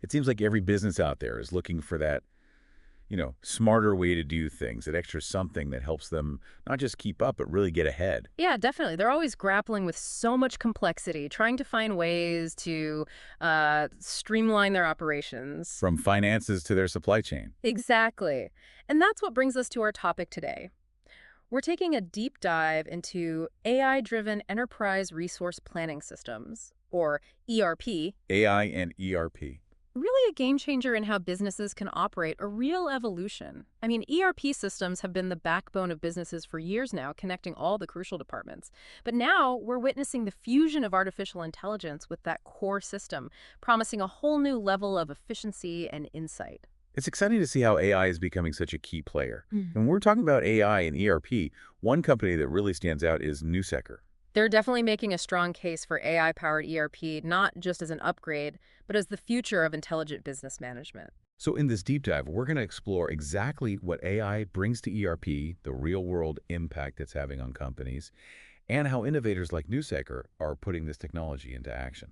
It seems like every business out there is looking for that, smarter way to do things, that extra something that helps them not just keep up, but really get ahead. Yeah, definitely. They're always grappling with so much complexity, trying to find ways to streamline their operations. From finances to their supply chain. Exactly. And that's what brings us to our topic today. We're taking a deep dive into AI-driven enterprise resource planning systems, or ERP, AI and ERP. really a game changer in how businesses can operate, a real evolution. I mean, ERP systems have been the backbone of businesses for years now, connecting all the crucial departments. But now we're witnessing the fusion of artificial intelligence with that core system, promising a whole new level of efficiency and insight. It's exciting to see how AI is becoming such a key player. And when we're talking about AI and ERP, one company that really stands out is Nusaker. They're definitely making a strong case for AI-powered ERP, not just as an upgrade, but as the future of intelligent business management. So in this deep dive, we're going to explore exactly what AI brings to ERP, the real-world impact it's having on companies, and how innovators like Nusaker are putting this technology into action.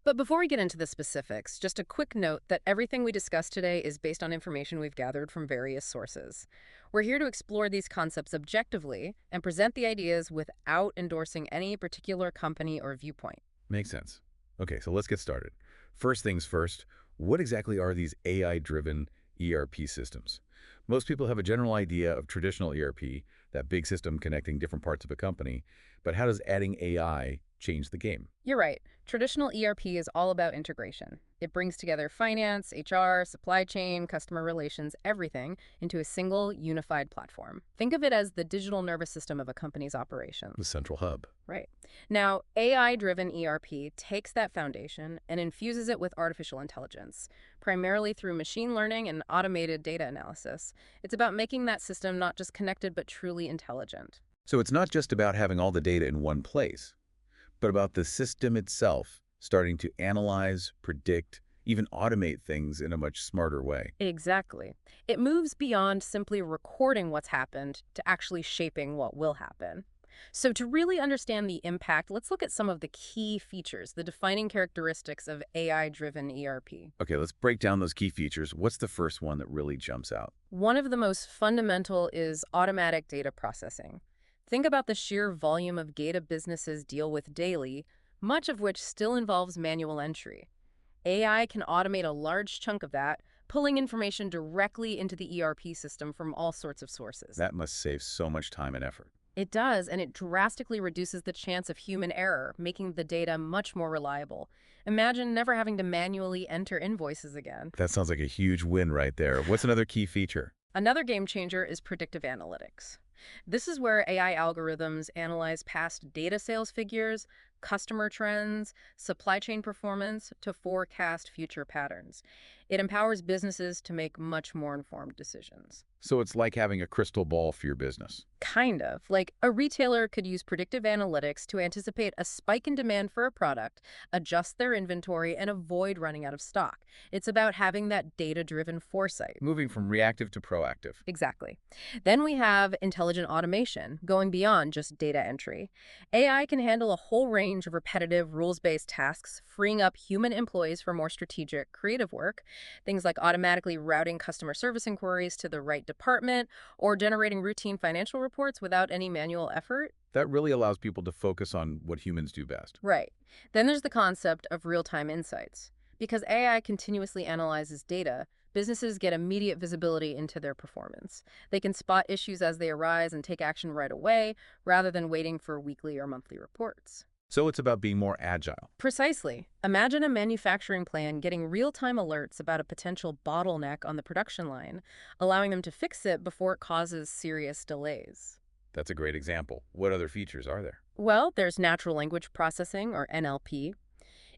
But before we get into the specifics, just a quick note that everything we discuss today is based on information we've gathered from various sources. We're here to explore these concepts objectively and present the ideas without endorsing any particular company or viewpoint. Makes sense. Okay, so let's get started. First things first, what exactly are these AI-driven ERP systems? Most people have a general idea of traditional ERP, that big system connecting different parts of a company, but how does adding AI change the game? You're right. Traditional ERP is all about integration. It brings together finance, HR, supply chain, customer relations, everything into a single unified platform. Think of it as the digital nervous system of a company's The operations. central hub. Right. Now, AI-driven ERP takes that foundation and infuses it with artificial intelligence, primarily through machine learning and automated data analysis. It's about making that system not just connected, but truly intelligent. So it's not just about having all the data in one place, but about the system itself starting to analyze, predict, even automate things in a much smarter way. Exactly. It moves beyond simply recording what's happened to actually shaping what will happen. So to really understand the impact, let's look at some of the key features, the defining characteristics of AI-driven ERP. Okay, let's break down those key features. What's the first one that really jumps out? One of the most fundamental is automatic data processing. Think about the sheer volume of data businesses deal with daily, much of which still involves manual entry. AI can automate a large chunk of that, pulling information directly into the ERP system from all sorts of sources. That must save so much time and effort. It does, and it drastically reduces the chance of human error, making the data much more reliable. Imagine never having to manually enter invoices again. That sounds like a huge win right there. What's another key feature? Another game changer is predictive analytics. This is where AI algorithms analyze past data sales figures, customer trends, supply chain performance to forecast future patterns. It empowers businesses to make much more informed decisions. So it's like having a crystal ball for your business. Kind of. Like a retailer could use predictive analytics to anticipate a spike in demand for a product, adjust their inventory, and avoid running out of stock. It's about having that data-driven foresight. Moving from reactive to proactive. Exactly. Then we have intelligent automation, going beyond just data entry. AI can handle a whole range of repetitive, rules-based tasks, freeing up human employees for more strategic, creative work. Things like automatically routing customer service inquiries to the right department or generating routine financial reports without any manual effort. That really allows people to focus on what humans do best. Right. Then there's the concept of real-time insights. Because AI continuously analyzes data, businesses get immediate visibility into their performance. They can spot issues as they arise and take action right away, rather than waiting for weekly or monthly reports. So it's about being more agile. Precisely. Imagine a manufacturing plant getting real-time alerts about a potential bottleneck on the production line, allowing them to fix it before it causes serious delays. That's a great example. What other features are there? Well, there's natural language processing, or NLP.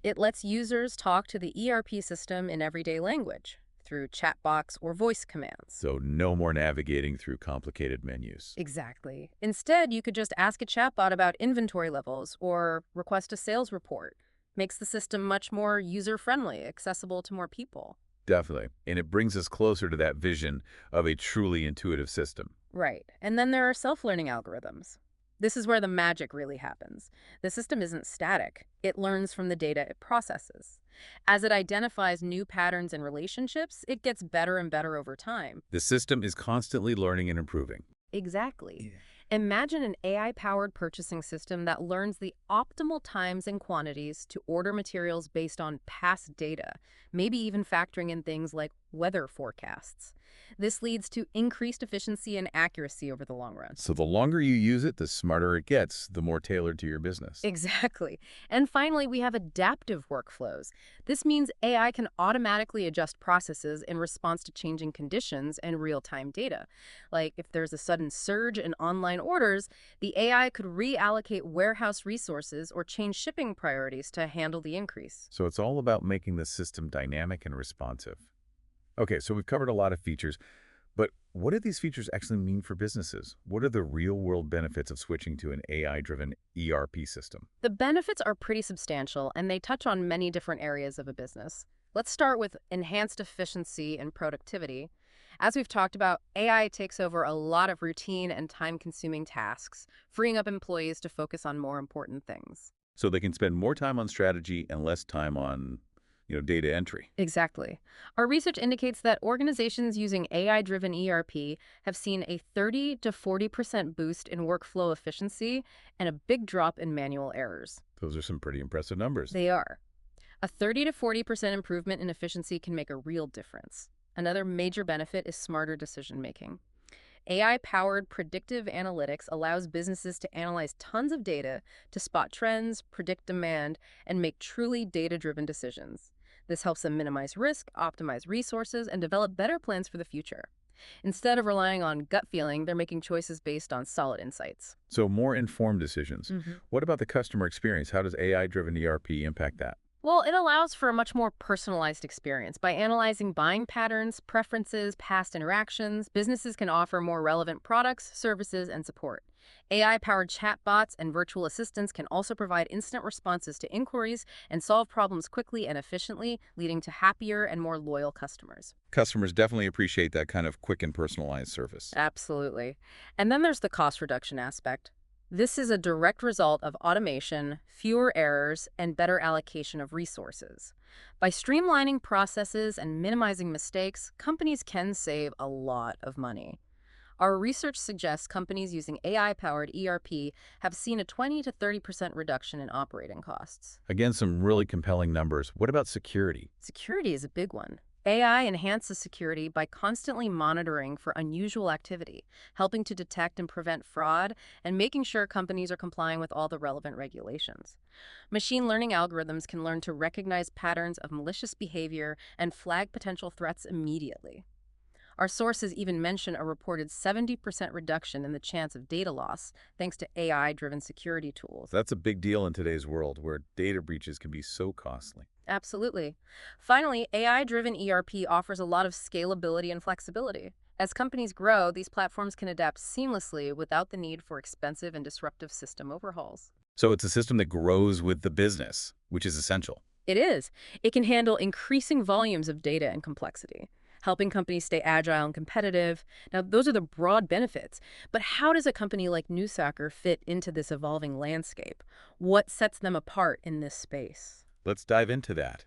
It lets users talk to the ERP system in everyday language through chatbots or voice commands. So no more navigating through complicated menus. Exactly. Instead, you could just ask a chatbot about inventory levels or request a sales report. Makes the system much more user-friendly, accessible to more people. Definitely. And it brings us closer to that vision of a truly intuitive system. Right. And then there are self-learning algorithms. This is where the magic really happens. The system isn't static. It learns from the data it processes. As it identifies new patterns and relationships, it gets better and better over time. The system is constantly learning and improving. Exactly. Yeah. Imagine an AI-powered purchasing system that learns the optimal times and quantities to order materials based on past data, maybe even factoring in things like weather forecasts. This leads to increased efficiency and accuracy over the long run. So the longer you use it, the smarter it gets, the more tailored to your business. Exactly. And finally, we have adaptive workflows. This means AI can automatically adjust processes in response to changing conditions and real-time data. Like if there's a sudden surge in online orders, the AI could reallocate warehouse resources or change shipping priorities to handle the increase. So it's all about making the system dynamic and responsive. Okay, so we've covered a lot of features, but what do these features actually mean for businesses? What are the real-world benefits of switching to an AI-driven ERP system? The benefits are pretty substantial, and they touch on many different areas of a business. Let's start with enhanced efficiency and productivity. As we've talked about, AI takes over a lot of routine and time-consuming tasks, freeing up employees to focus on more important things. So they can spend more time on strategy and less time on, data entry. Exactly. Our research indicates that organizations using AI-driven ERP have seen a 30 to 40% boost in workflow efficiency and a big drop in manual errors. Those are some pretty impressive numbers. They are. A 30 to 40% improvement in efficiency can make a real difference. Another major benefit is smarter decision making. AI-powered predictive analytics allows businesses to analyze tons of data to spot trends, predict demand, and make truly data-driven decisions. This helps them minimize risk, optimize resources, and develop better plans for the future. Instead of relying on gut feeling, they're making choices based on solid insights. So more informed decisions. Mhm. What about the customer experience? How does AI-driven ERP impact that? Well, it allows for a much more personalized experience. By analyzing buying patterns, preferences, past interactions, businesses can offer more relevant products, services, and support. AI-powered chatbots and virtual assistants can also provide instant responses to inquiries and solve problems quickly and efficiently, leading to happier and more loyal customers. Customers definitely appreciate that kind of quick and personalized service. Absolutely. And then there's the cost reduction aspect. This is a direct result of automation, fewer errors, and better allocation of resources. By streamlining processes and minimizing mistakes, companies can save a lot of money. Our research suggests companies using AI-powered ERP have seen a 20 to 30% reduction in operating costs. Again, some really compelling numbers. What about security? Security is a big one. AI enhances security by constantly monitoring for unusual activity, helping to detect and prevent fraud, and making sure companies are complying with all the relevant regulations. Machine learning algorithms can learn to recognize patterns of malicious behavior and flag potential threats immediately. Our sources even mention a reported 70% reduction in the chance of data loss thanks to AI-driven security tools. That's a big deal in today's world where data breaches can be so costly. Absolutely. Finally, AI-driven ERP offers a lot of scalability and flexibility. As companies grow, these platforms can adapt seamlessly without the need for expensive and disruptive system overhauls. So it's a system that grows with the business, which is essential. It is. It can handle increasing volumes of data and complexity, helping companies stay agile and competitive. Now, those are the broad benefits. But how does a company like Nusaker fit into this evolving landscape? What sets them apart in this space? Let's dive into that.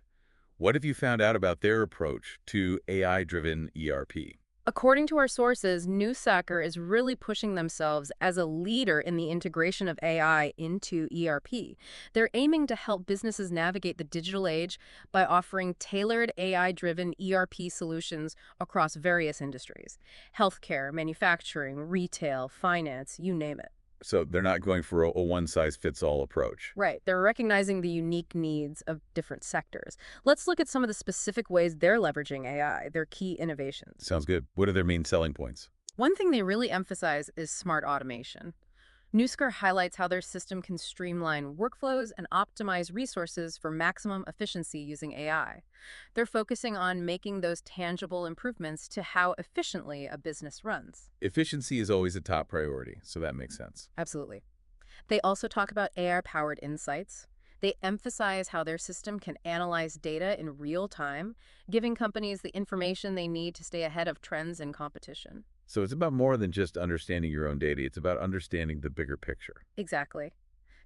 What have you found out about their approach to AI-driven ERP? According to our sources, Nusaker is really pushing themselves as a leader in the integration of AI into ERP. They're aiming to help businesses navigate the digital age by offering tailored AI-driven ERP solutions across various industries: healthcare, manufacturing, retail, finance, you name it. So they're not going for a one-size-fits-all approach. Right. They're recognizing the unique needs of different sectors. Let's look at some of the specific ways they're leveraging AI, their key innovations. Sounds good. What are their main selling points? One thing they really emphasize is smart automation. Nusker highlights how their system can streamline workflows and optimize resources for maximum efficiency using AI. They're focusing on making those tangible improvements to how efficiently a business runs. Efficiency is always a top priority, so that makes sense. Absolutely. They also talk about AI-powered insights. They emphasize how their system can analyze data in real time, giving companies the information they need to stay ahead of trends and competition. So it's about more than just understanding your own data. It's about understanding the bigger picture. Exactly.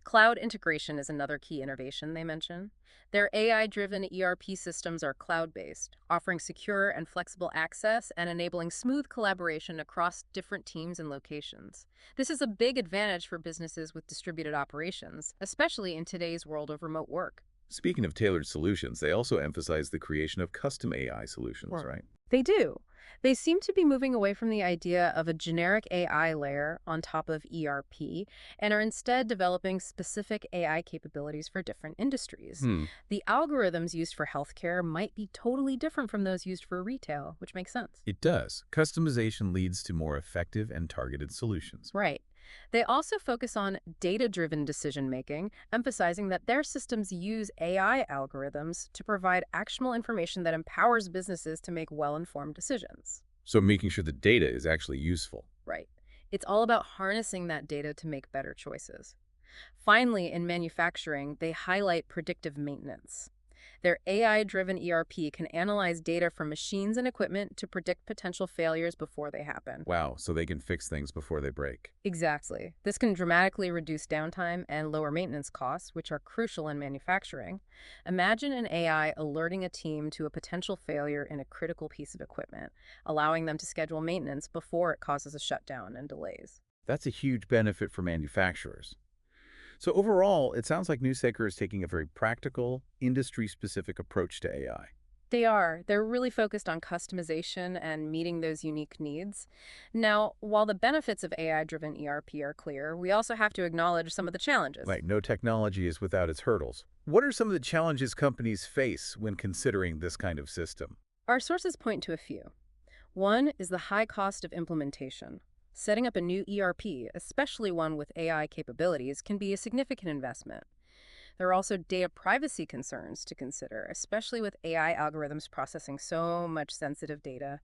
Cloud integration is another key innovation they mention. Their AI-driven ERP systems are cloud-based, offering secure and flexible access and enabling smooth collaboration across different teams and locations. This is a big advantage for businesses with distributed operations, especially in today's world of remote work. Speaking of tailored solutions, they also emphasize the creation of custom AI solutions, Right. right? They do. They seem to be moving away from the idea of a generic AI layer on top of ERP and are instead developing specific AI capabilities for different industries. Hmm. The algorithms used for healthcare might be totally different from those used for retail, which makes sense. It does. Customization leads to more effective and targeted solutions. Right. They also focus on data-driven decision-making, emphasizing that their systems use AI algorithms to provide actionable information that empowers businesses to make well-informed decisions. So making sure the data is actually useful. Right. It's all about harnessing that data to make better choices. Finally, in manufacturing, they highlight predictive maintenance. Their AI-driven ERP can analyze data from machines and equipment to predict potential failures before they happen. Wow, so they can fix things before they break. Exactly. This can dramatically reduce downtime and lower maintenance costs, which are crucial in manufacturing. Imagine an AI alerting a team to a potential failure in a critical piece of equipment, allowing them to schedule maintenance before it causes a shutdown and delays. That's a huge benefit for manufacturers. So overall, it sounds like Nusaker is taking a very practical, industry-specific approach to AI. They are. They're really focused on customization and meeting those unique needs. Now, while the benefits of AI-driven ERP are clear, we also have to acknowledge some of the challenges. Right, no technology is without its hurdles. What are some of the challenges companies face when considering this kind of system? Our sources point to a few. One is the high cost of implementation. Setting up a new ERP, especially one with AI capabilities, can be a significant investment. There are also data privacy concerns to consider, especially with AI algorithms processing so much sensitive data.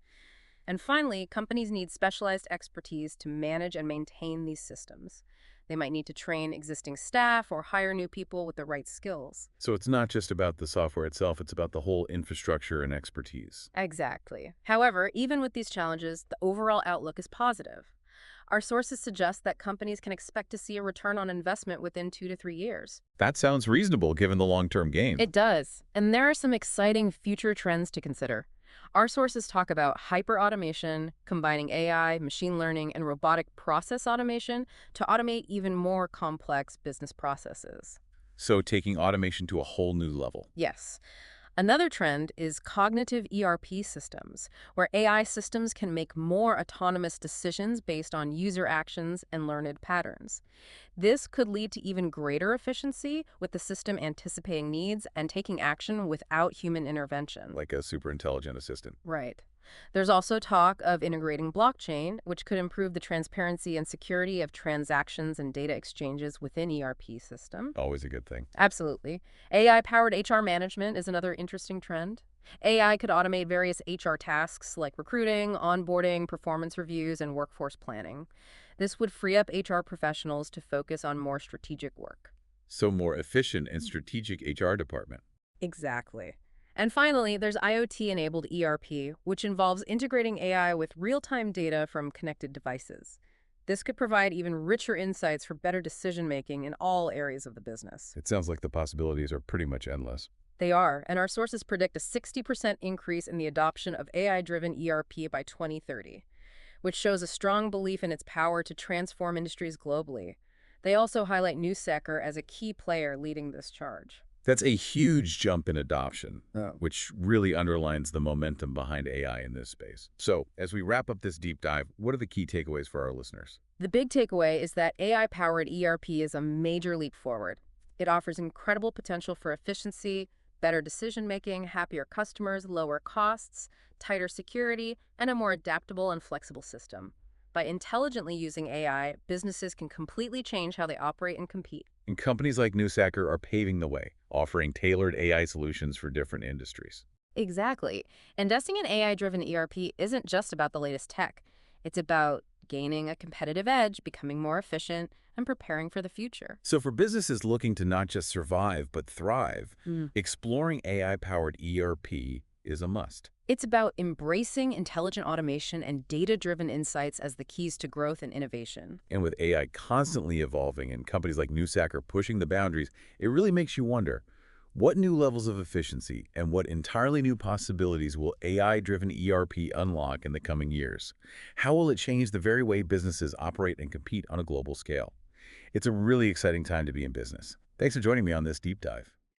And finally, companies need specialized expertise to manage and maintain these systems. They might need to train existing staff or hire new people with the right skills. So it's not just about the software itself, it's about the whole infrastructure and expertise. Exactly. However, even with these challenges, the overall outlook is positive. Our sources suggest that companies can expect to see a return on investment within 2 to 3 years. That sounds reasonable given the long-term gains. It does. And there are some exciting future trends to consider. Our sources talk about hyper-automation, combining AI, machine learning, and robotic process automation to automate even more complex business processes. So taking automation to a whole new level. Yes. Another trend is cognitive ERP systems, where AI systems can make more autonomous decisions based on user actions and learned patterns. This could lead to even greater efficiency, with the system anticipating needs and taking action without human intervention. Like a super intelligent assistant. Right. There's also talk of integrating blockchain, which could improve the transparency and security of transactions and data exchanges within ERP system. Always a good thing. Absolutely. AI-powered HR management is another interesting trend. AI could automate various HR tasks like recruiting, onboarding, performance reviews, and workforce planning. This would free up HR professionals to focus on more strategic work. So more efficient and strategic HR department. Exactly. And finally, there's IoT-enabled ERP, which involves integrating AI with real-time data from connected devices. This could provide even richer insights for better decision-making in all areas of the business. It sounds like the possibilities are pretty much endless. They are, and our sources predict a 60% increase in the adoption of AI-driven ERP by 2030, which shows a strong belief in its power to transform industries globally. They also highlight Nusaker as a key player leading this charge. That's a huge jump in adoption, which really underlines the momentum behind AI in this space. So, as we wrap up this deep dive, what are the key takeaways for our listeners? The big takeaway is that AI-powered ERP is a major leap forward. It offers incredible potential for efficiency, better decision-making, happier customers, lower costs, tighter security, and a more adaptable and flexible system. By intelligently using AI, businesses can completely change how they operate and compete. And companies like Nusaker are paving the way, offering tailored AI solutions for different industries. Exactly. Investing in AI-driven ERP isn't just about the latest tech. It's about gaining a competitive edge, becoming more efficient, and preparing for the future. So for businesses looking to not just survive, but thrive, Mm. exploring AI-powered ERP is a must. It's about embracing intelligent automation and data-driven insights as the keys to growth and innovation. And with AI constantly evolving and companies like Nusaker pushing the boundaries, it really makes you wonder, what new levels of efficiency and what entirely new possibilities will AI-driven ERP unlock in the coming years? How will it change the very way businesses operate and compete on a global scale? It's a really exciting time to be in business. Thanks for joining me on this deep dive.